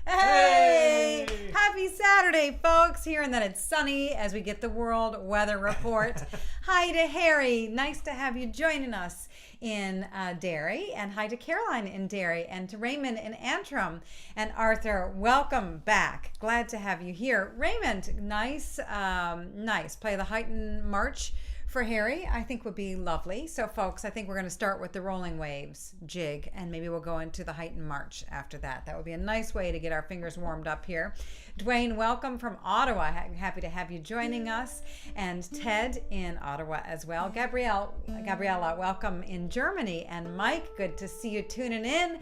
Hey! Happy Saturday, folks. Here and then it's sunny as we get the world weather report. Hi to Harry. Nice to have you joining us in Derry. And hi to Caroline in Derry. And to Raymond in Antrim. And Arthur, welcome back. Glad to have you here. Raymond, nice. Play the Huyton March for Harry, I think would be lovely. So folks, I think we're going to start with the Rolling Waves jig, and maybe we'll go into the Huyton March after that. That would be a nice way to get our fingers warmed up here. Dwayne, welcome from Ottawa. Happy to have you joining us. And Ted in Ottawa as well. Gabriella, welcome in Germany. And Mike, good to see you tuning in.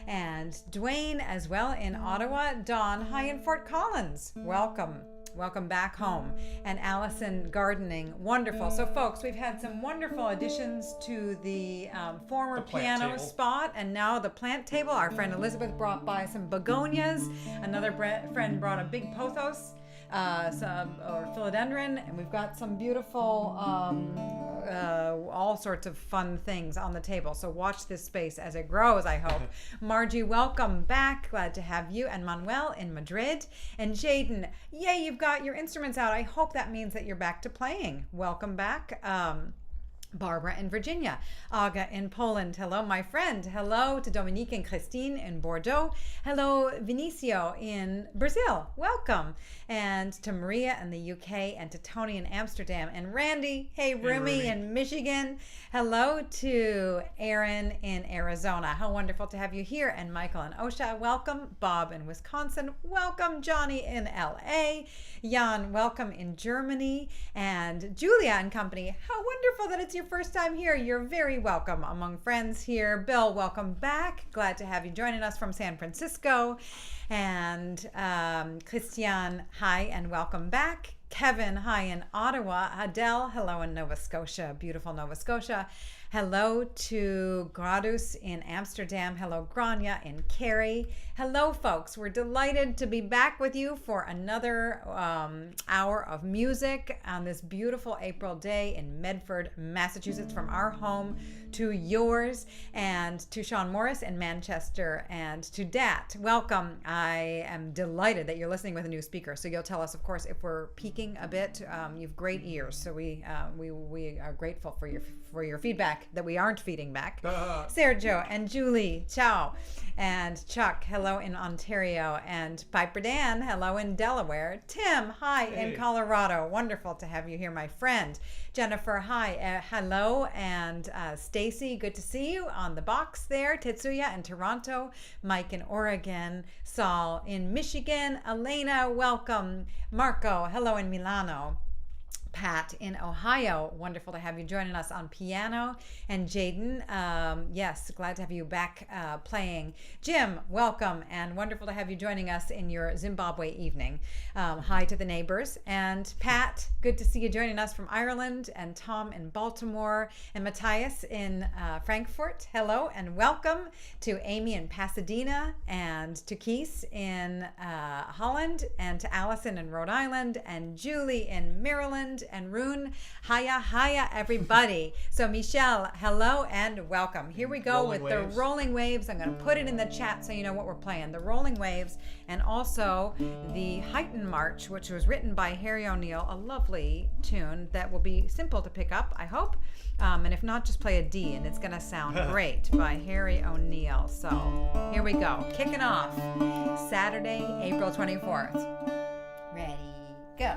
And Dwayne as well in Ottawa. Dawn, hi in Fort Collins. Welcome back home. And Allison gardening, wonderful. So folks, we've had some wonderful additions to the former piano table spot, and now the plant table. Our friend Elizabeth brought by some begonias. Another friend brought a big pothos, or philodendron, and we've got some beautiful all sorts of fun things on the table. So watch this space as it grows, I hope. Margie, welcome back. Glad to have you. And Manuel in Madrid. And Jaden, yay, you've got your instruments out. I hope that means that you're back to playing. Welcome back. Barbara in Virginia, Aga in Poland. Hello, my friend. Hello to Dominique and Christine in Bordeaux. Hello, Vinicio in Brazil. Welcome. And to Maria in the UK, and to Tony in Amsterdam, and Randy. Hey, Rumi in Michigan. Hello to Aaron in Arizona. How wonderful to have you here. And Michael in Osha. Welcome. Bob in Wisconsin. Welcome. Johnny in LA. Jan, welcome in Germany. And Julia and company. How wonderful that it's your first time here. You're very welcome among friends here. Bill, welcome back. Glad to have you joining us from San Francisco. And Christian, hi and welcome back. Kevin, hi in Ottawa. Adele, hello in Nova Scotia, beautiful Nova Scotia. Hello to Gradus in Amsterdam. Hello, Grania in Kerry. Hello, folks. We're delighted to be back with you for another hour of music on this beautiful April day in Medford, Massachusetts, from our home to yours, and to Sean Morris in Manchester, and to Dat. Welcome. I am delighted that you're listening with a new speaker. So you'll tell us, of course, if we're peaking a bit. You've great ears, so we are grateful for your feedback that we aren't feeding back. Sergio and Julie, ciao. And Chuck, hello in Ontario. And Piper Dan, hello in Delaware. Tim, hi in Colorado. Wonderful to have you here, my friend. Jennifer, hi. Hello. And Stacy, good to see you on the box there. Tetsuya in Toronto. Mike in Oregon. Saul in Michigan. Elena, welcome. Marco, hello in Milano. Pat in Ohio, wonderful to have you joining us on piano. And Jaden, yes, glad to have you back playing. Jim, welcome, and wonderful to have you joining us in your Zimbabwe evening. Hi to the neighbors. And Pat, good to see you joining us from Ireland. And Tom in Baltimore. And Matthias in Frankfurt, hello and welcome. To Amy in Pasadena, and to Kees in Holland, and to Allison in Rhode Island, and Julie in Maryland, and Rune, hiya, everybody. So Michelle, hello and welcome. Here we go with the Rolling Waves. I'm going to put it in the chat so you know what we're playing. The Rolling Waves, and also the Huyton March, which was written by Harry O'Neill, a lovely tune that will be simple to pick up, I hope. And if not, just play a D, and it's going to sound great, by Harry O'Neill. So here we go. Kicking off Saturday, April 24th. Ready, go.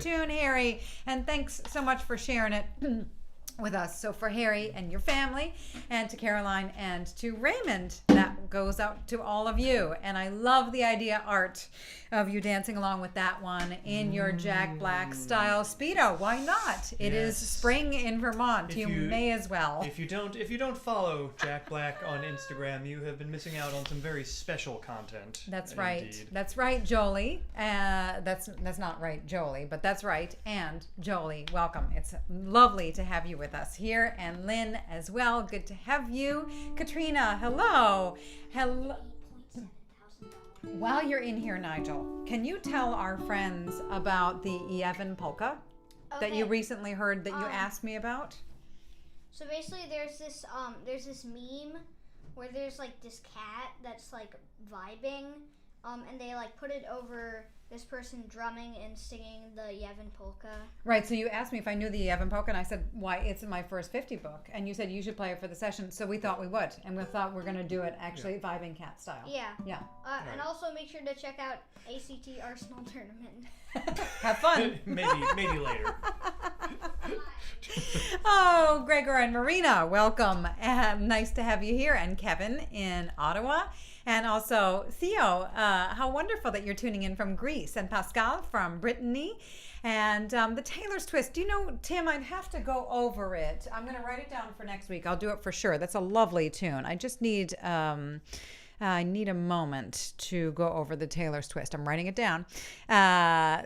tune, Harry. And thanks so much for sharing it with us. So for Harry and your family, and to Caroline and to Raymond, that goes out to all of you. And I love the idea, Art, of you dancing along with that one in your Jack Black style Speedo. Why not? It is spring in Vermont. You may as well. If you don't follow Jack Black on Instagram, you have been missing out on some very special content. That's right. Indeed. That's right, Jolie. That's not right, Jolie, but that's right. And Jolie, welcome. It's lovely to have you with us here, and Lynn as well. Good to have you. Katrina, hello. Hello. While you're in here, Nigel, can you tell our friends about the Ievan polka that you recently heard that you asked me about? So basically, there's this meme where there's like this cat that's like vibing, and they like put it over this person drumming and singing the Ievan polka. Right, so you asked me if I knew the Ievan polka, and I said, why, it's in my first 50 book. And you said you should play it for the session, so we thought we would. And we thought we're going to do it actually vibing cat style. Yeah. Yeah. And also make sure to check out ACT Arsenal Tournament. Have fun. maybe later. Oh, Gregor and Marina, welcome. Nice to have you here. And Kevin in Ottawa. And also Theo, how wonderful that you're tuning in from Greece. And Pascal from Brittany. And the Taylor's Twist. Do you know, Tim, I'd have to go over it. I'm going to write it down for next week. I'll do it for sure. That's a lovely tune. I just need... I need a moment to go over the Taylor's Twist. I'm writing it down.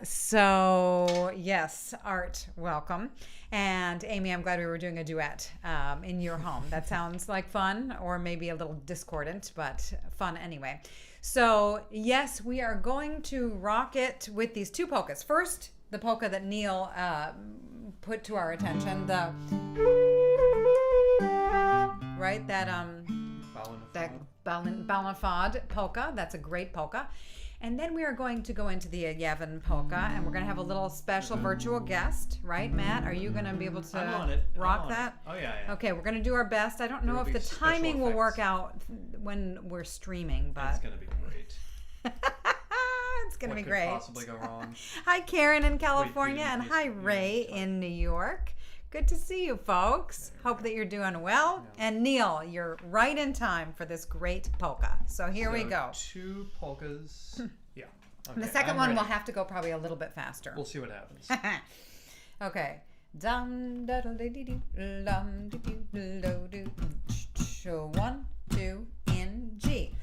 So, yes, Art, welcome. And Amy, I'm glad we were doing a duet in your home. That sounds like fun, or maybe a little discordant, but fun anyway. So, yes, we are going to rock it with these two polkas. First, the polka that Neil put to our attention, the... Right, that... that Ballinafad polka. That's a great polka. And then we are going to go into the Ievan polka, and we're going to have a little special virtual guest, right, Matt? Are you going to be able to rock that? Oh, yeah. Okay, we're going to do our best. I don't know if the timing will work out when we're streaming, but... It's going to be great. It's going to be great. What could possibly go wrong? Hi, Karen in California, and hi, Ray in New York. Good to see you, folks. Hope that you're doing well. Yeah. And Neil, you're right in time for this great polka. So here we go. Two polkas. Yeah. Okay, the second one will have to go probably a little bit faster. We'll see what happens. Okay. Dum da dum dee dee dum dee dee do do. So 1, 2 in G.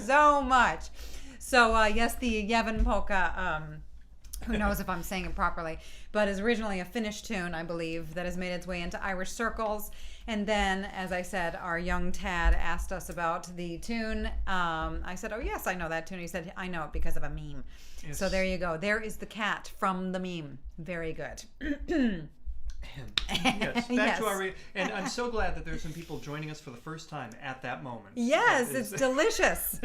so much. So yes, the Ievan polka, who knows if I'm saying it properly, but is originally a Finnish tune, I believe, that has made its way into Irish circles. And then, as I said, our young Tad asked us about the tune. I said, oh yes, I know that tune. He said, I know it because of a meme. Yes. So there you go. There is the cat from the meme. Very good. Yes, back Yes. to our and I'm so glad that there's some people joining us for the first time at that moment. Yes, That it's is- delicious.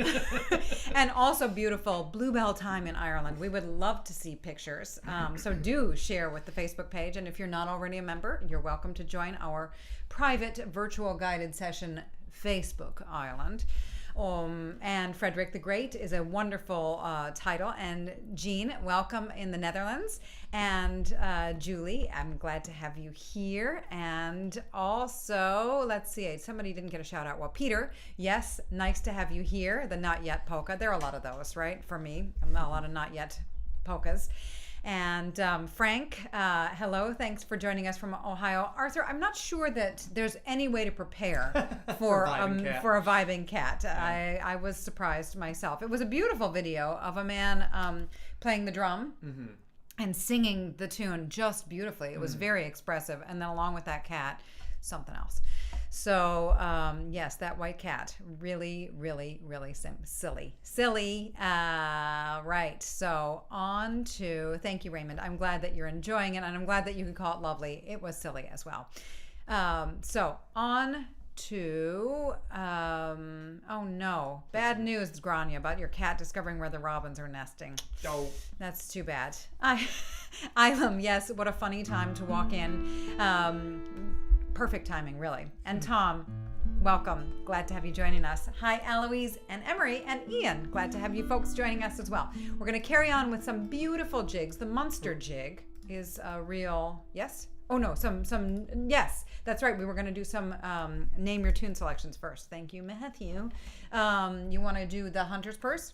And also beautiful bluebell time in Ireland. We would love to see pictures. So do share with the Facebook page. And if you're not already a member, you're welcome to join our private virtual guided session Facebook island. And Frederick the Great is a wonderful title. And Jean, welcome in the Netherlands. And Julie, I'm glad to have you here. And also, let's see, somebody didn't get a shout out. Well, Peter, yes, nice to have you here. The Not Yet polka. There are a lot of those, right? For me, a lot of Not Yet polkas. And Frank, hello. Thanks for joining us from Ohio. Arthur, I'm not sure that there's any way to prepare for a vibing cat. Yeah. I was surprised myself. It was a beautiful video of a man playing the drum and singing the tune just beautifully. It was very expressive. And then along with that cat, something else. So, yes, that white cat, really, really, really silly. Right, so on to, thank you, Raymond. I'm glad that you're enjoying it, and I'm glad that you can call it lovely. It was silly as well. So, on to, oh no, bad news, Grania, about your cat discovering where the robins are nesting. Oh. That's too bad. Ilam, yes, what a funny time to walk in. Perfect timing, really. And Tom, welcome. Glad to have you joining us. Hi, Eloise and Emery and Ian. Glad to have you folks joining us as well. We're going to carry on with some beautiful jigs. The Munster jig is a real, yes? Oh no, yes, that's right. We were going to do some name your tune selections first. Thank you, Matthew. You want to do the Hunter's Purse?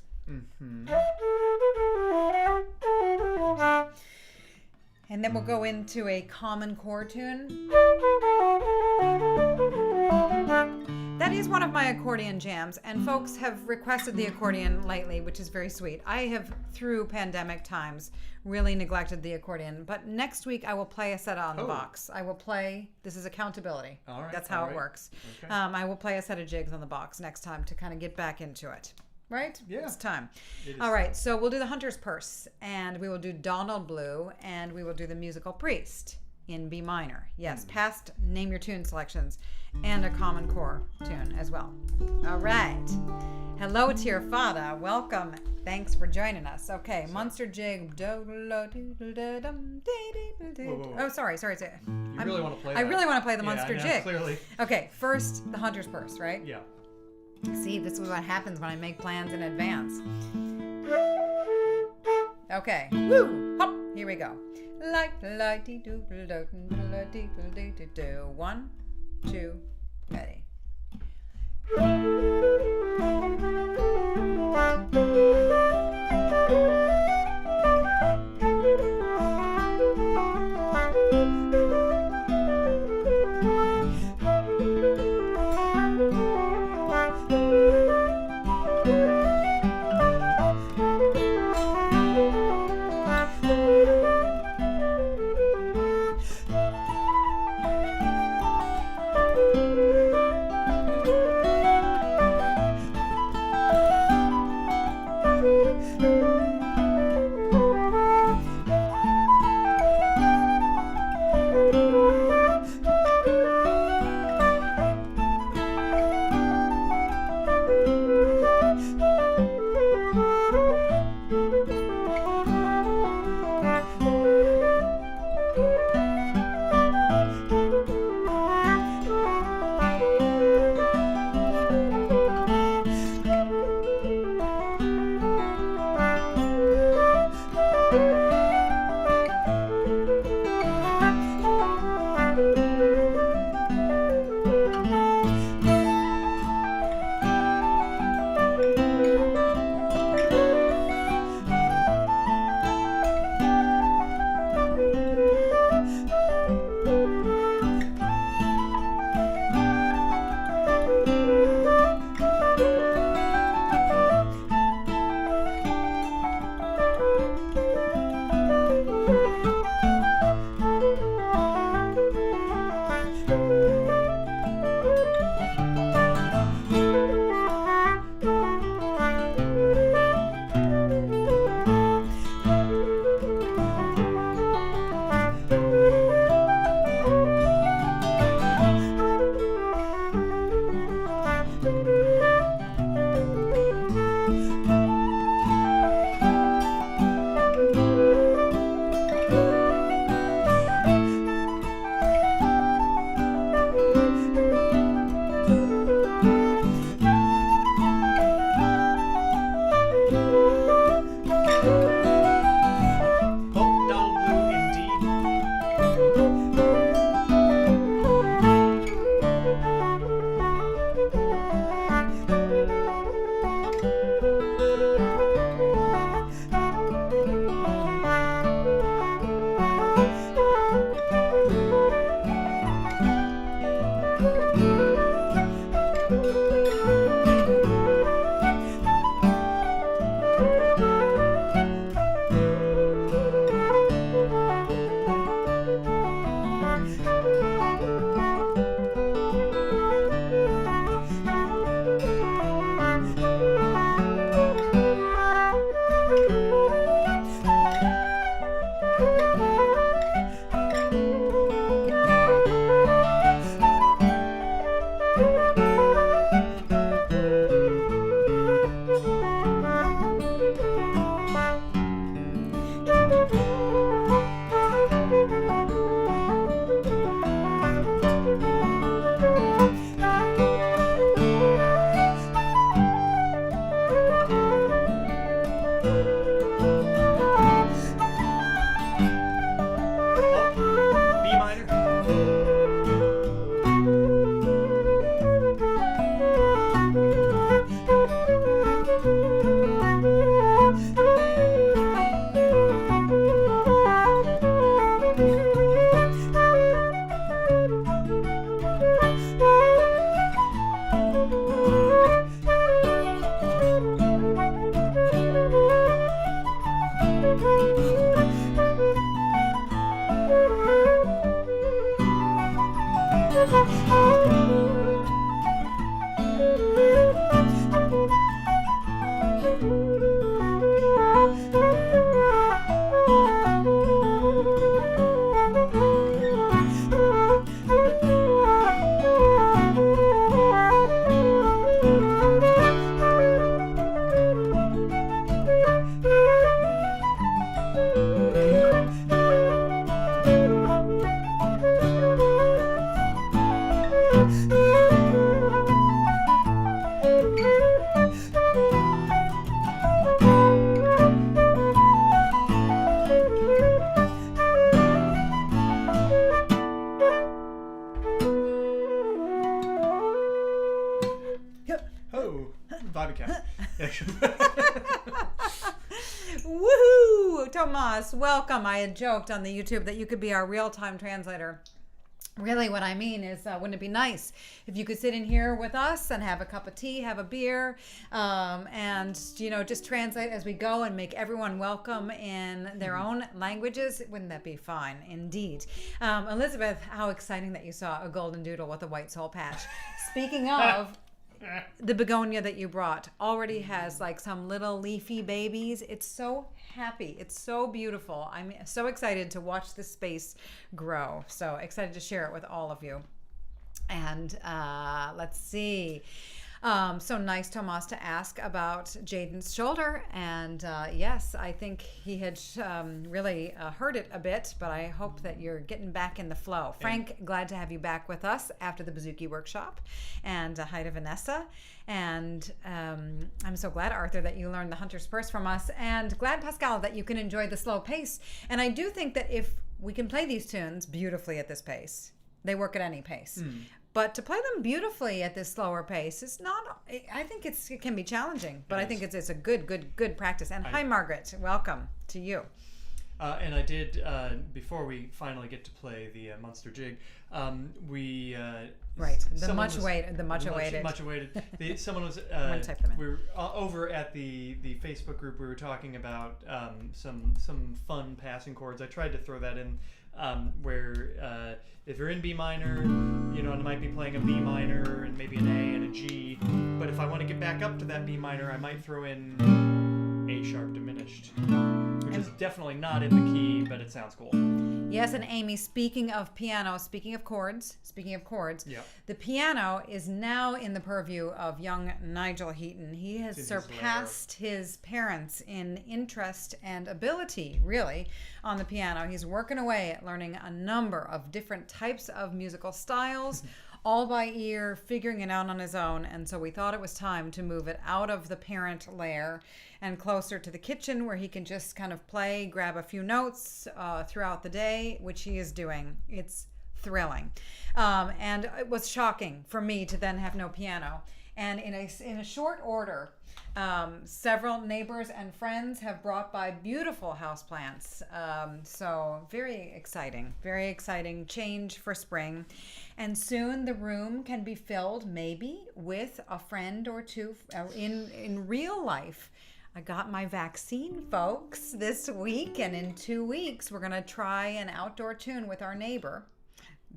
And then we'll go into a common core tune. That is one of my accordion jams, and folks have requested the accordion lately, which is very sweet. I have, through pandemic times, really neglected the accordion, but next week I will play a set on the box. I will play, this is accountability. All right, that's how all it right. works. Okay. I will play a set of jigs on the box next time to kind of get back into it. Right? Yeah. It's time. It is. All right, so we'll do the Hunter's Purse, and we will do Donald Blue, and we will do the Musical Priest in B minor. Yes, past Name Your Tune selections, and a common core tune as well. All right. Hello to your father. Welcome. Thanks for joining us. Okay, Munster jig. Whoa. Oh, sorry. You really want to play that? I really want to play the Yeah, Munster I know, jig. clearly. Okay, first the Hunter's Purse, right? Yeah. See, this is what happens when I make plans in advance. Okay. Woo! Hop! Here we go. One, two, ready. Tomas, welcome. I had joked on the YouTube that you could be our real-time translator. Really, what I mean is, wouldn't it be nice if you could sit in here with us and have a cup of tea, have a beer, and, you know, just translate as we go and make everyone welcome in their own languages? Wouldn't that be fine? Indeed. Elizabeth, how exciting that you saw a golden doodle with a white soul patch. Speaking of... the begonia that you brought already has like some little leafy babies. It's so happy. It's so beautiful. I'm so excited to watch this space grow. So excited to share it with all of you. And let's see. So nice, Tomas, to ask about Jaden's shoulder. And yes, I think he had really hurt it a bit, but I hope that you're getting back in the flow. Frank, glad to have you back with us after the Bouzouki workshop. And hi to Vanessa. And I'm so glad, Arthur, that you learned the Hunter's Purse from us. And glad, Pascal, that you can enjoy the slow pace. And I do think that if we can play these tunes beautifully at this pace, they work at any pace. But to play them beautifully at this slower pace is not, I think it can be challenging, but I think it's a good practice. And hi, Margaret. Welcome to you. And I did, before we finally get to play the Munster jig, we... right, the someone much awaited. Much awaited. Someone was... I'm gonna type them in. We were over at the Facebook group. We were talking about some fun passing chords. I tried to throw that in, where if you're in B minor, you know, and I might be playing a B minor and maybe an A and a G. But if I want to get back up to that B minor, I might throw in A sharp diminished, which is definitely not in the key, but it sounds cool. Yes, and Amy, speaking of piano, speaking of chords, yeah. the piano is now in the purview of young Nigel Huyton. He has surpassed his parents in interest and ability, really, on the piano. He's working away at learning a number of different types of musical styles, all by ear, figuring it out on his own. And so we thought it was time to move it out of the parent lair and closer to the kitchen, where he can just kind of play, grab a few notes throughout the day, which he is doing. It's thrilling. And it was shocking for me to then have no piano. And in a short order, several neighbors and friends have brought by beautiful houseplants. So very exciting change for spring. And soon the room can be filled maybe with a friend or two in real life. I got my vaccine, folks, this week, and in 2 weeks we're going to try an outdoor tune with our neighbor.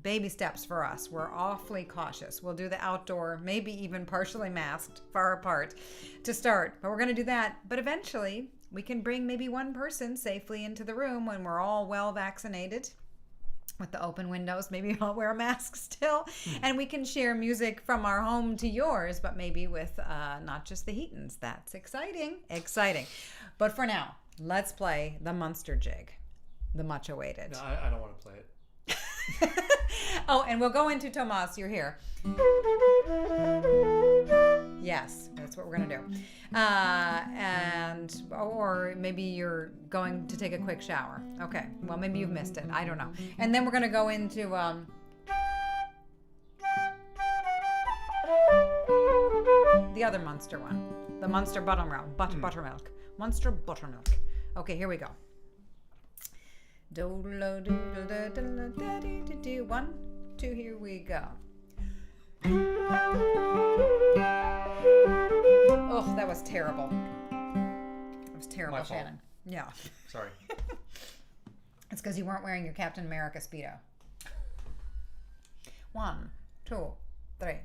Baby steps for us. We're awfully cautious. We'll do the outdoor, maybe even partially masked, far apart to start. But we're going to do that. But eventually, we can bring maybe one person safely into the room when we're all well vaccinated. With the open windows, maybe I'll wear a mask still. And we can share music from our home to yours, but maybe with not just the Huytons. That's exciting. But for now, let's play the Munster jig, the much awaited. No, I don't want to play it. Oh, and we'll go into Tomas. You're here. Yes, that's what we're gonna do. Or maybe you're going to take a quick shower. Okay, well, maybe you've missed it. I don't know. And then we're gonna go into the other Munster one, the Munster Buttermilk. Buttermilk. Munster Buttermilk. Okay, here we go. 1, 2, here we go. Oh, that was terrible. That was terrible, My fault. Shannon. Yeah. Sorry. It's because you weren't wearing your Captain America Speedo. 1, 2, 3.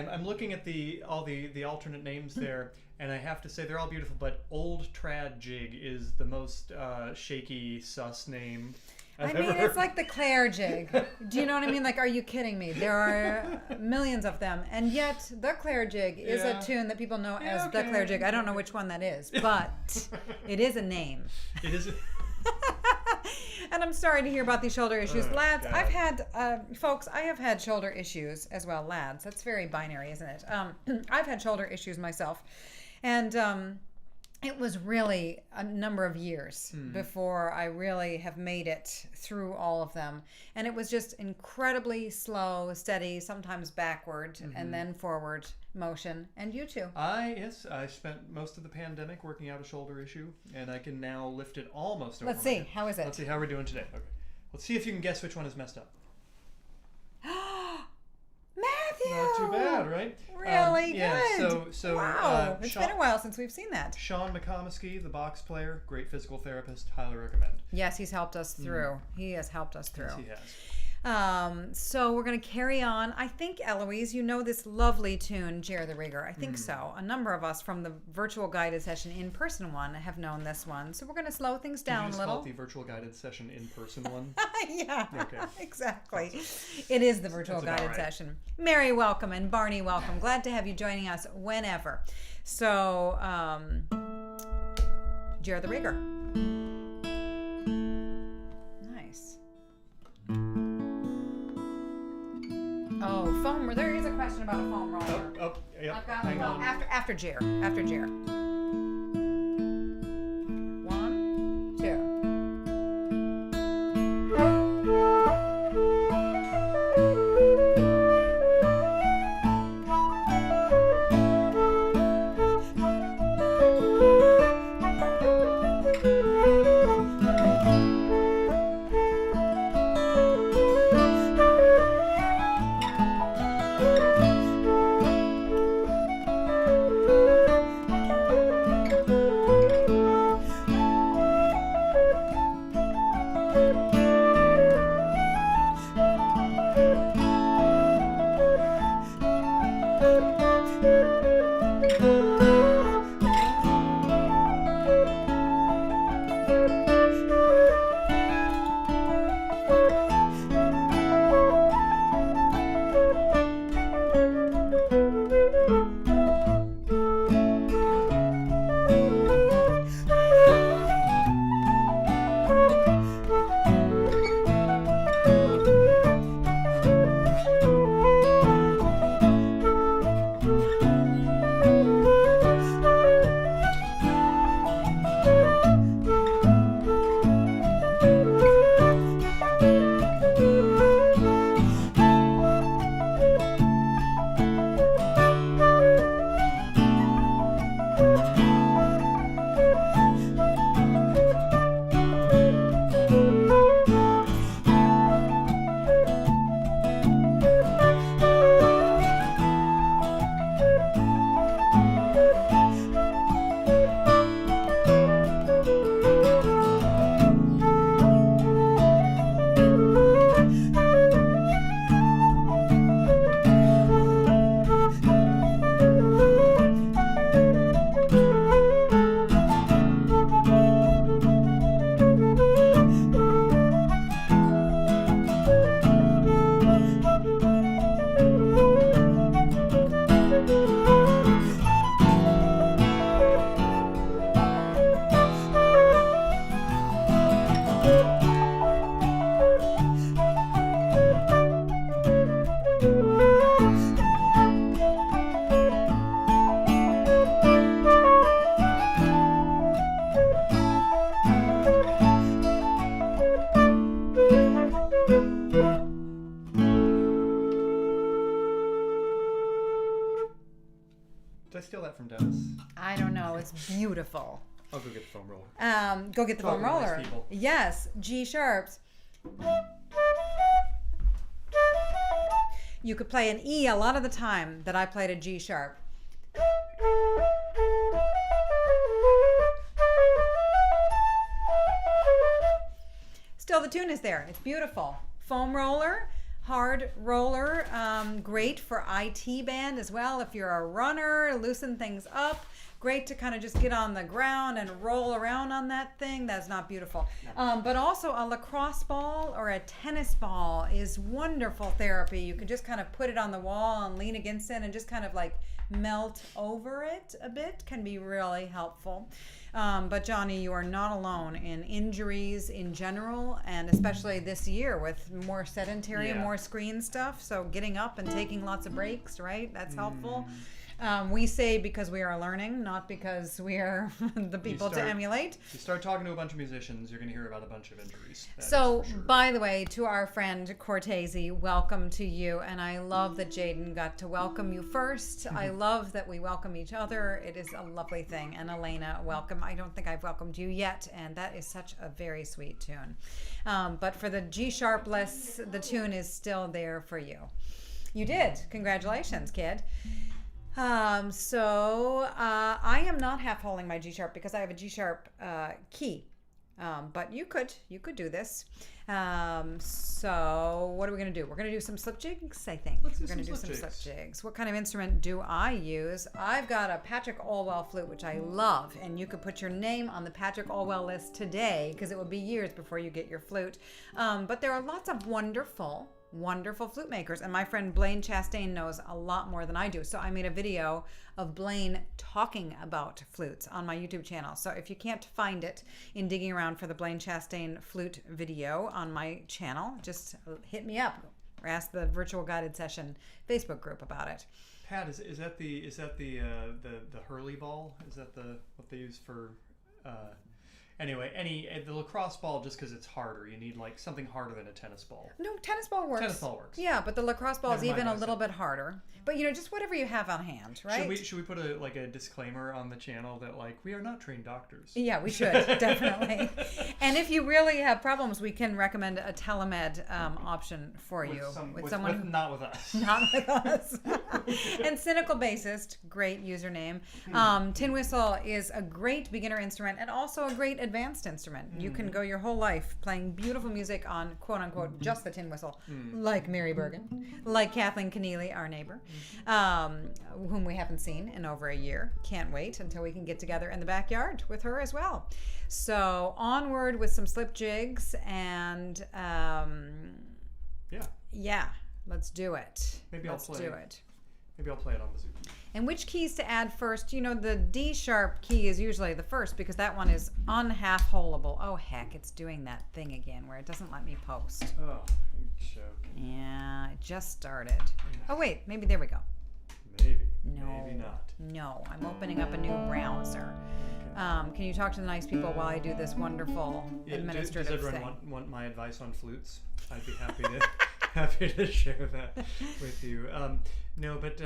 I'm looking at all the alternate names there, and I have to say they're all beautiful. But Old Trad Jig is the most shaky, sus name I've ever heard. It's like the Claire jig. Do you know what I mean? Like, are you kidding me? There are millions of them, and yet the Claire jig is a tune that people know as the Claire jig. I don't know which one that is, but it is a name. It is. And I'm sorry to hear about these shoulder issues. Lads, God. I've had, folks, I have had shoulder issues as well. Lads, that's very binary, isn't it? I've had shoulder issues myself. And it was really a number of years before I really have made it through all of them. And it was just incredibly slow, steady, sometimes backward and then forward motion. And you too. I spent most of the pandemic working out a shoulder issue, and I can now lift it almost over. Let's see. How is it? Let's see how we're doing today. Okay. Let's see if you can guess which one is messed up. Matthew! Not too bad, right? Really yeah, good. So wow. It's been a while since we've seen that. Sean McComiskey, the box player, great physical therapist, highly recommend. Yes, he's helped us through. He has helped us through. Yes, he has. So we're going to carry on. I think, Eloise, you know this lovely tune, Ger the Rigger. I think so. A number of us from the virtual guided session in-person one have known this one. So we're going to slow things down a little. Call it the virtual guided session in-person one? Yeah, okay. Exactly. It is the virtual That's guided session. Mary, welcome, and Barney, welcome. Glad to have you joining us whenever. So, Ger the Rigger. Nice. Oh, foam. There is a question about a foam roller. Yep. I've got Hang on. after Ger. After Ger. 1, 2. I steal that from Dennis? I don't know. It's beautiful. I'll go get the foam roller. Go get the foam Talking to nice roller. people. Yes, G sharps. You could play an E a lot of the time that I played a G sharp. Still, the tune is there. It's beautiful. Foam roller. hard roller. Great for IT band as well. If you're a runner, loosen things up. Great to kind of just get on the ground and roll around on that thing. That's not beautiful. But also a lacrosse ball or a tennis ball is wonderful therapy. You can just kind of put it on the wall and lean against it and just kind of like melt over it a bit. Can be really helpful. But Johnny, you are not alone in injuries in general, and especially this year with more sedentary and more screen stuff. So getting up and taking lots of breaks, right? That's helpful. We say because we are learning, not because we are the people to emulate. You start talking to a bunch of musicians, you're going to hear about a bunch of injuries. So, by the way, to our friend Cortese, welcome to you. And I love that Jaden got to welcome you first. I love that we welcome each other. It is a lovely thing. And Elena, welcome. I don't think I've welcomed you yet, and that is such a very sweet tune. But for the G sharpless, the tune is still there for you. You did. Congratulations, kid. I am not half holding my G sharp because I have a G sharp key. But you could do this. So what are we going to do? We're going to do some slip jigs, I think. We're going to do some slip jigs. What kind of instrument do I use? I've got a Patrick Olwell flute, which I love, and you could put your name on the Patrick Olwell list today because it will be years before you get your flute. But there are lots of wonderful flute makers, and my friend Blaine Chastain knows a lot more than I do. So I made a video of Blaine talking about flutes on my YouTube channel. So if you can't find it in digging around for the Blaine Chastain flute video on my channel, just hit me up or ask the virtual guided session Facebook group about it. Pat, is that the hurley ball? Is that what they use for? Anyway, the lacrosse ball, just because it's harder, you need like something harder than a tennis ball. No, tennis ball works. Tennis ball works. Yeah, but the lacrosse ball is even a little bit harder. But just whatever you have on hand, right? Should we put a disclaimer on the channel that like we are not trained doctors? Yeah, we should definitely. And if you really have problems, we can recommend a telemed option for you with someone not with us. Not with us. And Cynical Bassist, great username. Tin whistle is a great beginner instrument and also a great advanced instrument. You can go your whole life playing beautiful music on quote unquote just the tin whistle, like Mary Bergen, like Kathleen Keneally, our neighbor, whom we haven't seen in over a year. Can't wait until we can get together in the backyard with her as well. So onward with some slip jigs and yeah, let's do it. Maybe I'll play it on the Zoom. And which keys to add first? The D sharp key is usually the first because that one is unhalf-holeable. Oh, heck, it's doing that thing again where it doesn't let me post. Oh, you're joking. Yeah, it just started. Oh, wait, maybe there we go. Maybe. No. Maybe not. No, I'm opening up a new browser. Okay. Can you talk to the nice people while I do this wonderful administrative does thing? Everyone want my advice on flutes? I'd be happy to happy to share that with you. No, but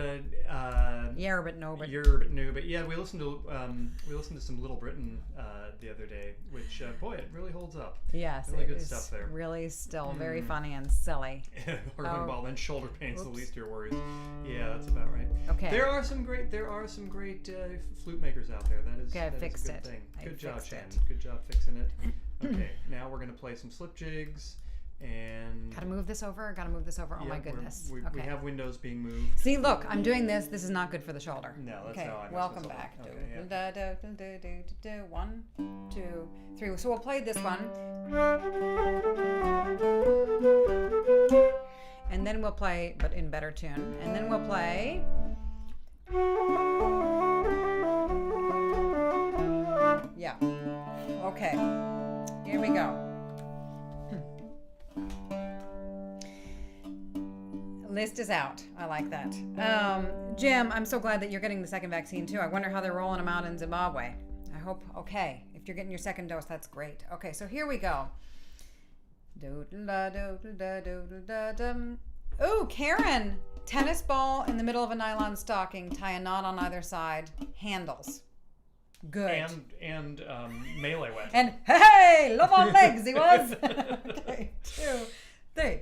Yeah, but no, but yeah, we listened to some Little Britain the other day, which boy, it really holds up. Yes, really good stuff there. Really, still very funny and silly. Organ ball, then shoulder pain's the least of your worries. Yeah, that's about right. Okay. There are some great flute makers out there. That is okay, I fixed a good it. thing. Good job, Shannon. It. Good job fixing it. Okay, now we're gonna play some slip jigs. And gotta move this over. Oh my goodness. We have windows being moved. See, look, I'm doing this. This is not good for the shoulder. No, that's okay. how I Welcome back. Okay, 1, 2, 3. So we'll play this one, and then we'll play, but in better tune. And then we'll play. Yeah. Okay. Here we go. List is out. I like that. Jim, I'm so glad that you're getting the second vaccine too. I wonder how they're rolling them out in Zimbabwe. I hope, okay. If you're getting your second dose, that's great. Okay, so here we go. Ooh, Karen. Tennis ball in the middle of a nylon stocking. Tie a knot on either side. Handles. Good. And melee weapon. And hey, love on legs he was. Okay, 2, 3.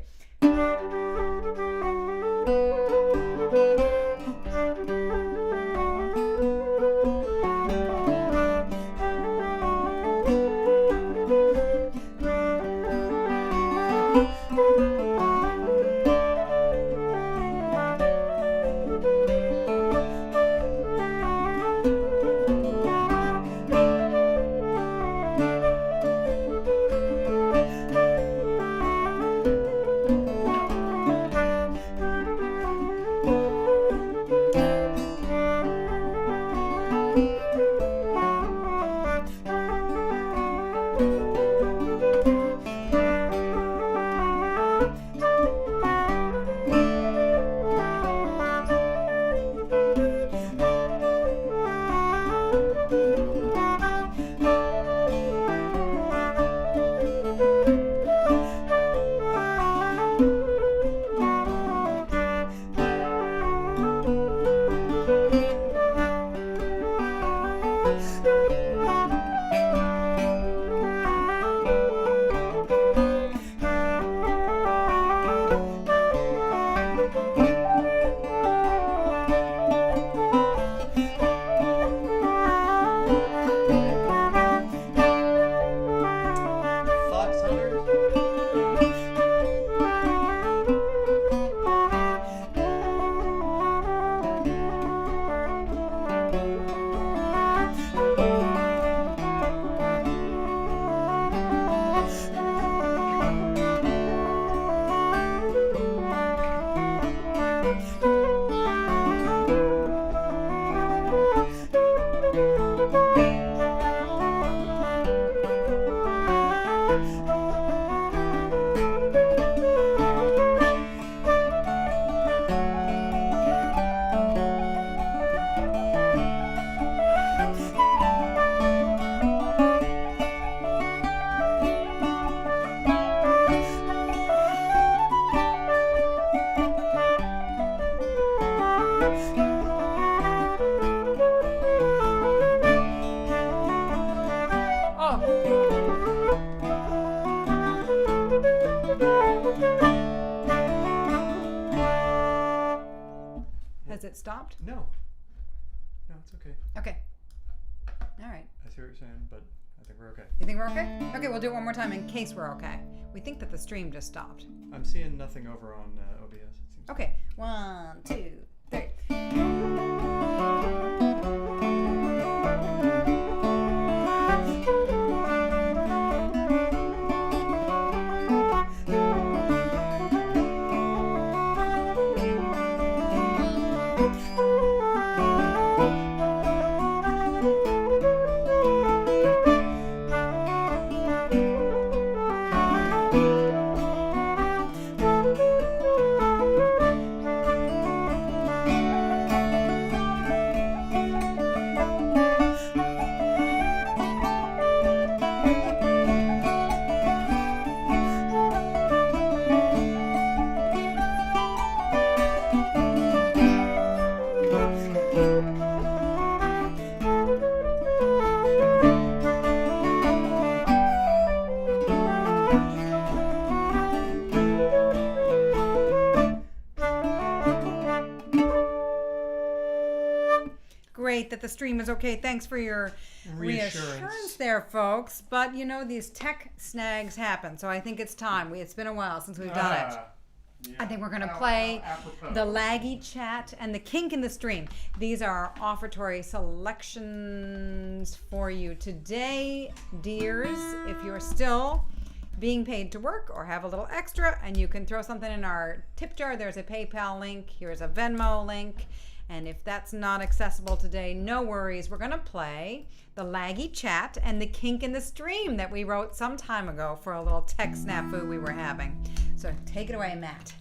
Has it stopped? No. No, it's okay. Okay. All right. I see what you're saying, but I think we're okay. You think we're okay? Okay, we'll do it one more time in case we're okay. We think that the stream just stopped. I'm seeing nothing over on OBS. It seems. Okay. 1, 2, 3. Great that the stream is okay. Thanks for your reassurance there, folks. But you know, these tech snags happen, so I think it's time. It's been a while since we've done it. Yeah. I think we're going to play the laggy chat and the kink in the stream. These are offertory selections for you today, dears. If you're still being paid to work or have a little extra and you can throw something in our tip jar, there's a PayPal link. Here's a Venmo link. And if that's not accessible today, no worries. We're going to play the laggy chat and the kink in the stream that we wrote some time ago for a little tech snafu we were having. So take it away, Matt.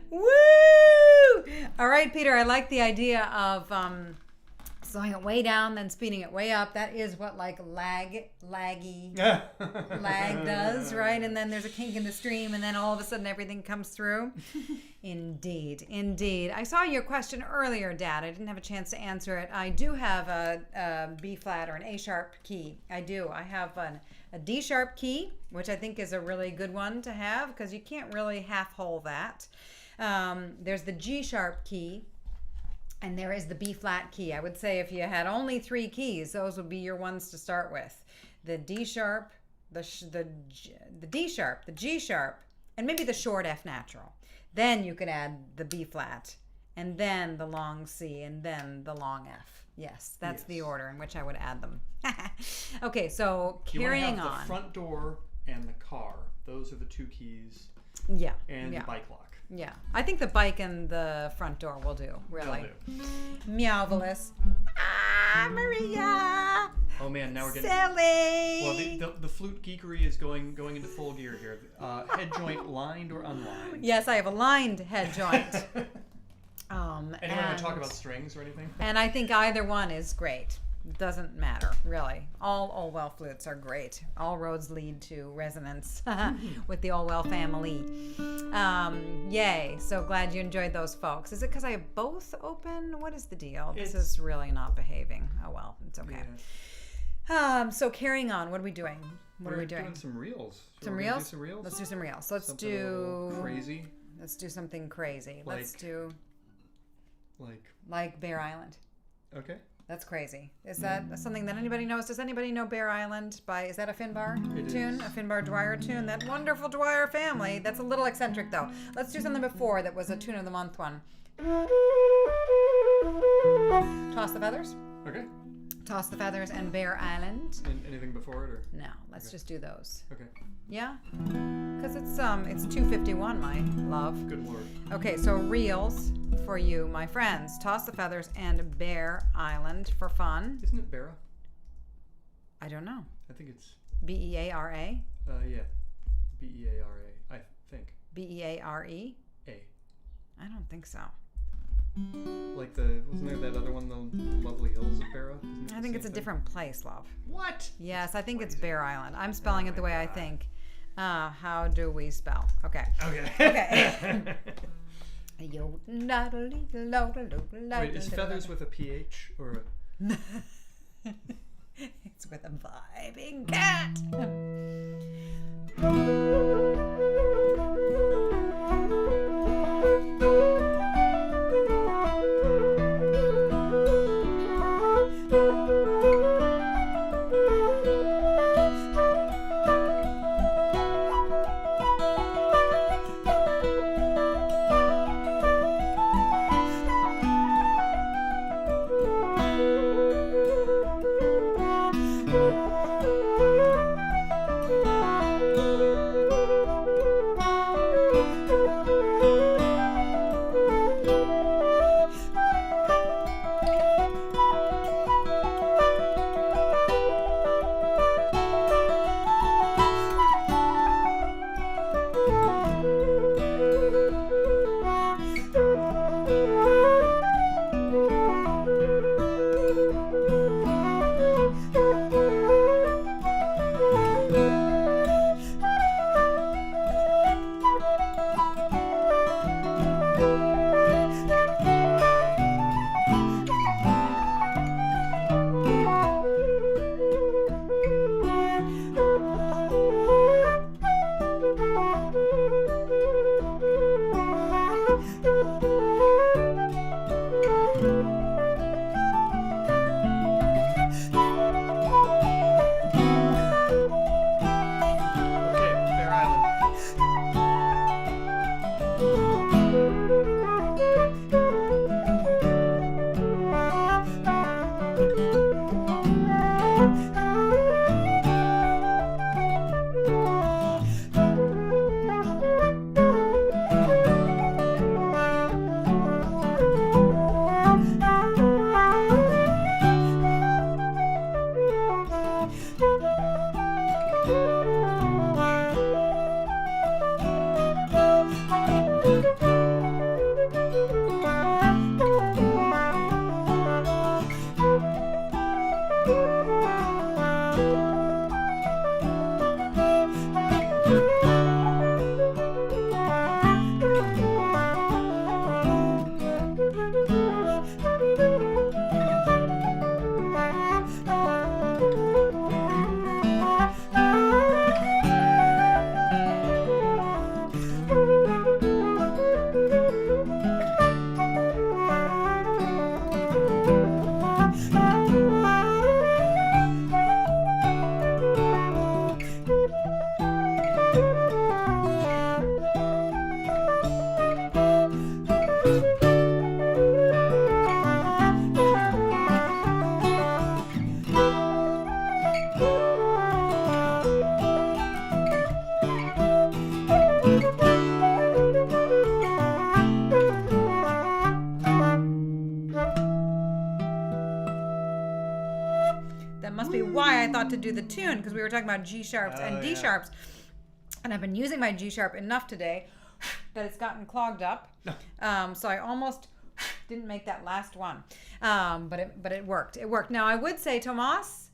Woo! All right, Peter, I like the idea of slowing it way down, then speeding it way up. That is what like lag does, right? And then there's a kink in the stream, and then all of a sudden everything comes through. Indeed. I saw your question earlier, Dad. I didn't have a chance to answer it. I do have a B flat or an A sharp key. I do. I have a D sharp key, which I think is a really good one to have because you can't really half hole that. There's the G sharp key. And there is the B flat key. I would say if you had only 3 keys, those would be your ones to start with. The D sharp, the D sharp, the G sharp, and maybe the short F natural. Then you could add the B flat, and then the long C, and then the long F. Yes, that's the order in which I would add them. Okay, so carrying you on. The front door and the car. Those are the 2 keys. Yeah. And the bike lock. Yeah, I think the bike and the front door will do, really. Meowvelous. Maria! Oh man, now we're getting... Silly! Well, the flute geekery is going into full gear here. Head joint lined or unlined? Yes, I have a lined head joint. Anyone want to talk about strings or anything? And I think either one is great. Doesn't matter, really. All Olwell flutes are great. All roads lead to resonance with the Olwell family. Yay. So glad you enjoyed those, folks. Is it because I have both open? What is the deal? This is really not behaving. Oh, well. It's okay. Yeah. So carrying on. What are we doing? What are we doing? We're doing some reels. Some reels? Do some reels? Let's do some reels. Let's something do... crazy. Let's do something crazy. Let's do... Like Beare Island. Okay. That's crazy. Is that something that anybody knows? Does anybody know Beare Island is that a Finbar tune? A Finbar Dwyer tune? That wonderful Dwyer family. That's a little eccentric though. Let's do something before that was a tune of the month one. Toss the Feathers. Okay. Toss the Feathers and Beare Island. And anything before it or? No, let's just do those. Okay. Yeah? Because it's 2:51, my love. Good lord. Okay, so reels for you, my friends. Toss the Feathers and Beare Island for fun. Isn't it Beare? I don't know. I think it's... B-E-A-R-A? Yeah. B-E-A-R-A, I think. B-E-A-R-E? A. I don't think so. Like wasn't there that other one, the Lovely Hills of Beare? I think it's a different place, love. What? Yes, I think it's Beare Island. I'm spelling it the way I think. How do we spell? Okay. Okay. Wait, is feathers with a PH or a... It's with a vibing cat. Must be why I thought to do the tune, because we were talking about G sharps and D sharps, and I've been using my G sharp enough today that it's gotten clogged up. So I almost didn't make that last one, but it worked. It worked. Now I would say, Tomas,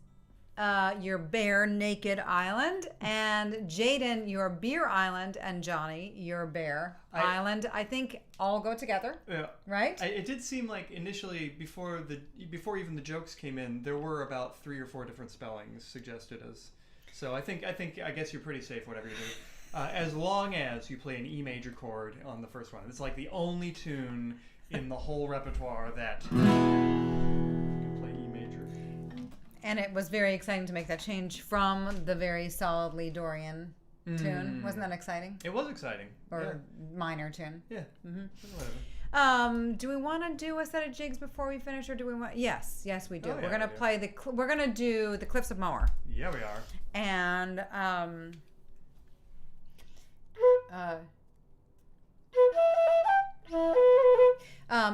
your Beare Naked Island, and Jaden, your Beare Island, and Johnny, your Beare Island, I think all go together. Yeah. Right? It did seem like initially, before even the jokes came in, there were about 3 or 4 different spellings suggested as. So I guess you're pretty safe whatever you do, as long as you play an E major chord on the first one. It's like the only tune in the whole repertoire that you can play E major. And it was very exciting to make that change from the very solidly Dorian tune. Wasn't that exciting? It was exciting. Or minor tune. Yeah. Whatever. Do we want to do a set of jigs before we finish, or do we want? Yes, we do. Oh, yeah, we're gonna play we're gonna do the Cliffs of Moher. Yeah, we are. And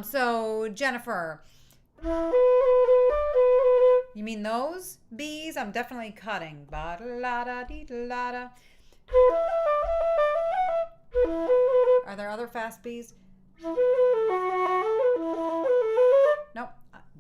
so Jennifer, you mean those bees? I'm definitely cutting. Ba-da-la-da-dee-da-la-da. Are there other fast bees? Nope.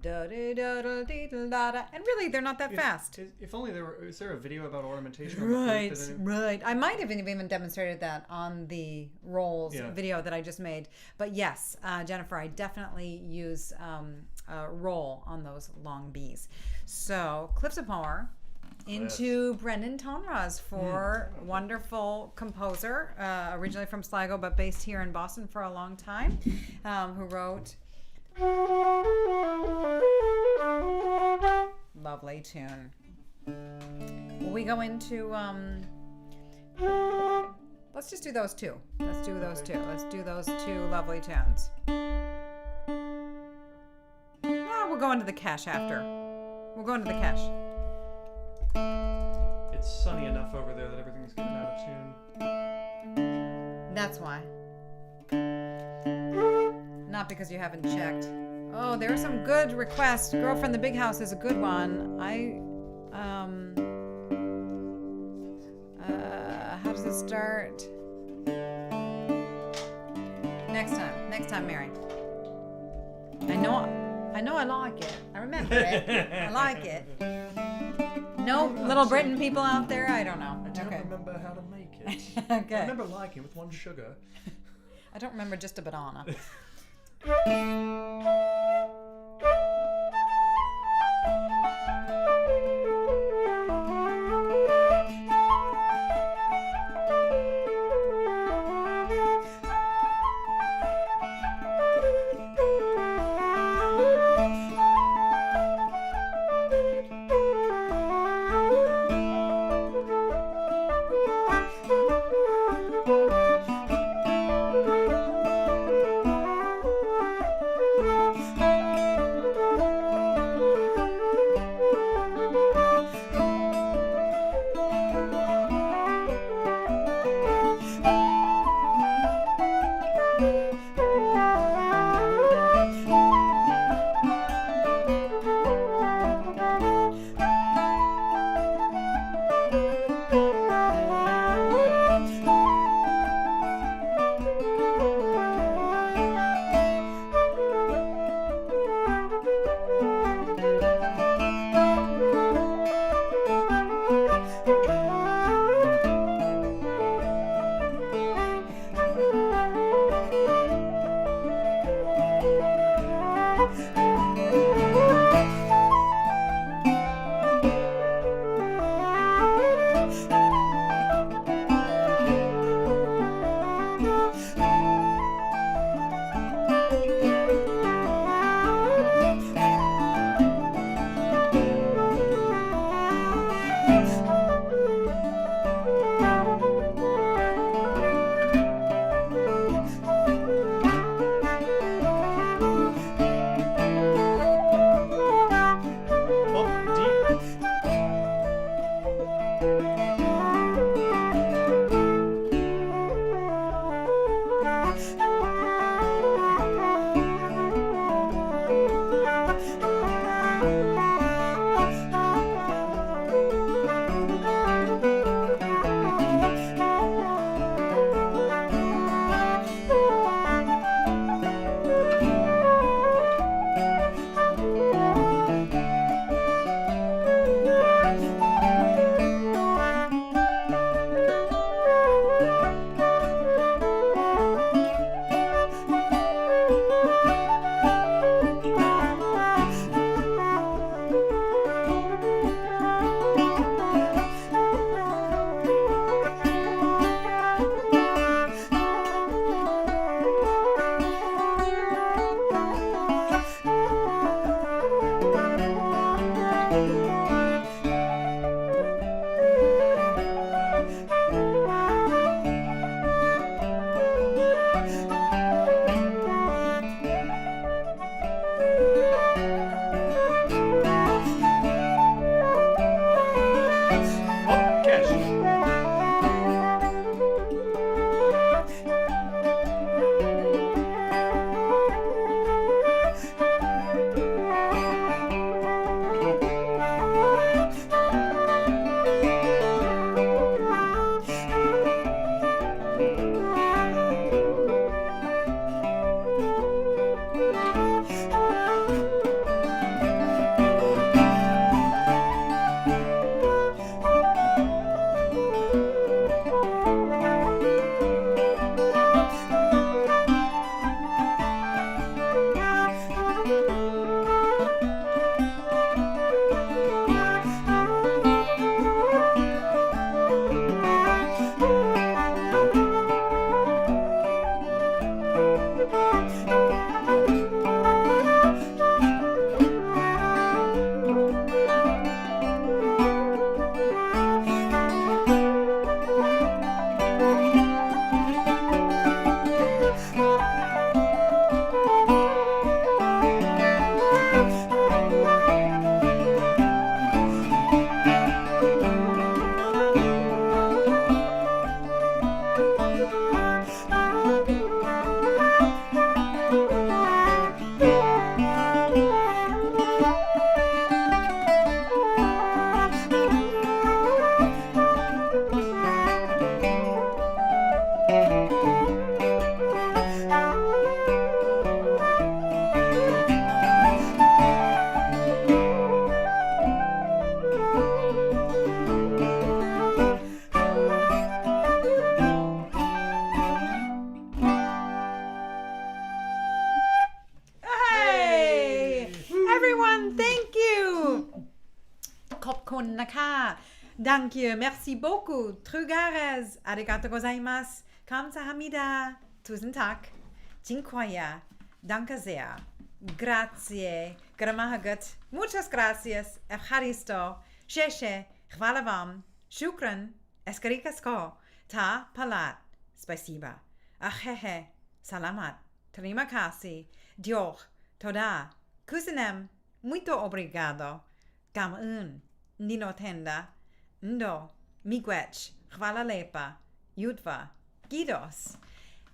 Da-dee-da-da-dee-da-la-da. And really, they're not that fast. If only is there a video about ornamentation? Right. I might have even demonstrated that on the rolls video that I just made. But yes, Jennifer, I definitely use roll on those long bees. So Cliffs of Moher into Brendan Tonra's for wonderful composer, originally from Sligo but based here in Boston for a long time, who wrote lovely tune. Will we go into let's just do those two. Let's do those two. Let's do those 2 lovely tunes. We'll go into the Kesh after. We'll go into the Kesh. It's sunny enough over there that everything's getting out of tune. That's why. Not because you haven't checked. Oh, there are some good requests. Girl from the Big House is a good one. How does it start? Next time, Mary. I know I like it. I remember it. I like it. No Little Britain people out there? I don't know. I don't remember how to make it. Okay. I remember liking it with 1 sugar. I don't remember just a banana. ขอบคุณนะคะ Thank you merci beaucoup Trugares arigato gozaimasu kamsahamnida tusen tak dziękuję danke sehr grazie gramahagut muchas gracias evharisto sheshe hvala vam shukran eskarikasko ta palat spasiba ahehe salamat terima kasih diolch toda kusanem muito obrigado gam un nino tenda ndo miigwech hvala lepa yudva gidos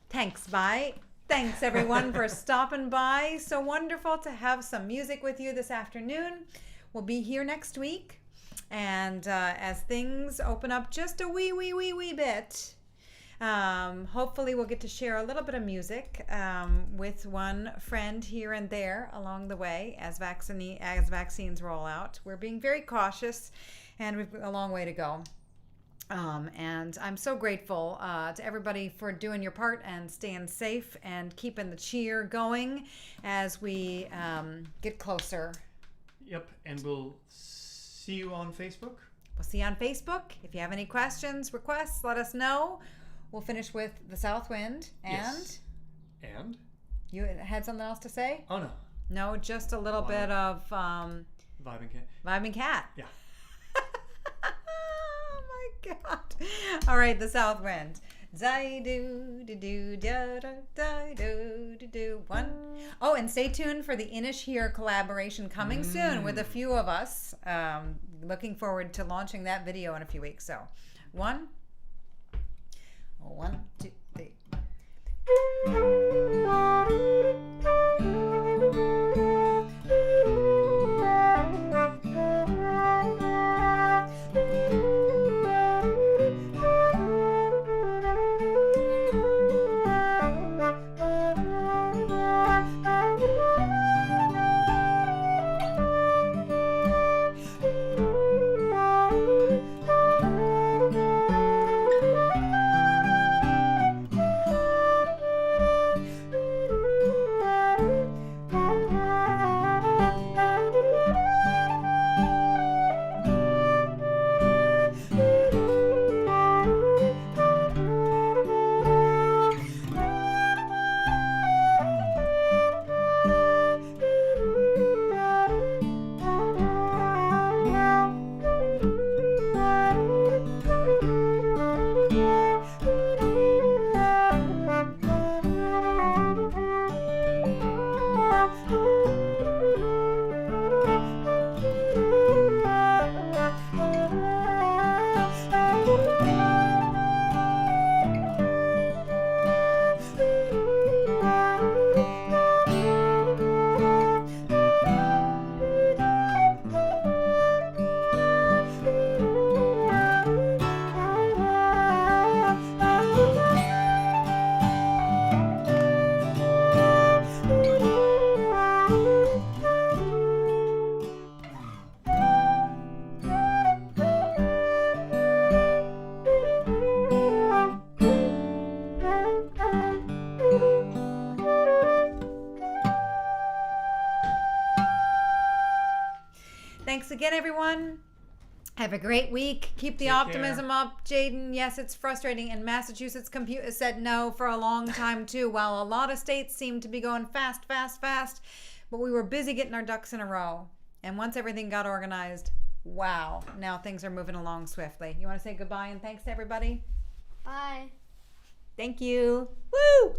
thanks bye. Thanks everyone for stopping by. So wonderful to have some music with you this afternoon. We'll be here next week. And as things open up just a wee bit, hopefully we'll get to share a little bit of music with one friend here and there along the way as vaccines roll out. We're being very cautious and we've got a long way to go. And I'm so grateful to everybody for doing your part and staying safe and keeping the cheer going as we get closer. Yep, and we'll see you on Facebook. We'll see you on Facebook. If you have any questions, requests, let us know. We'll finish with the South Wind. And Yes. And? You had something else to say? Oh, no. No, just a little bit of Vibing Cat. Vibing Cat. Yeah. Oh my God. All right, the South Wind. One. Oh, and stay tuned for the Inish Here collaboration coming soon with a few of us. Looking forward to launching that video in a few weeks. So, 1, 2, 3. Thanks again, everyone. Have a great week. Keep the Take optimism care. up. Jaden, yes, it's frustrating. And Massachusetts Compute has said no for a long time, too. While a lot of states seem to be going fast. But we were busy getting our ducks in a row. And once everything got organized, wow, now things are moving along swiftly. You want to say goodbye and thanks to everybody? Bye. Thank you. Woo!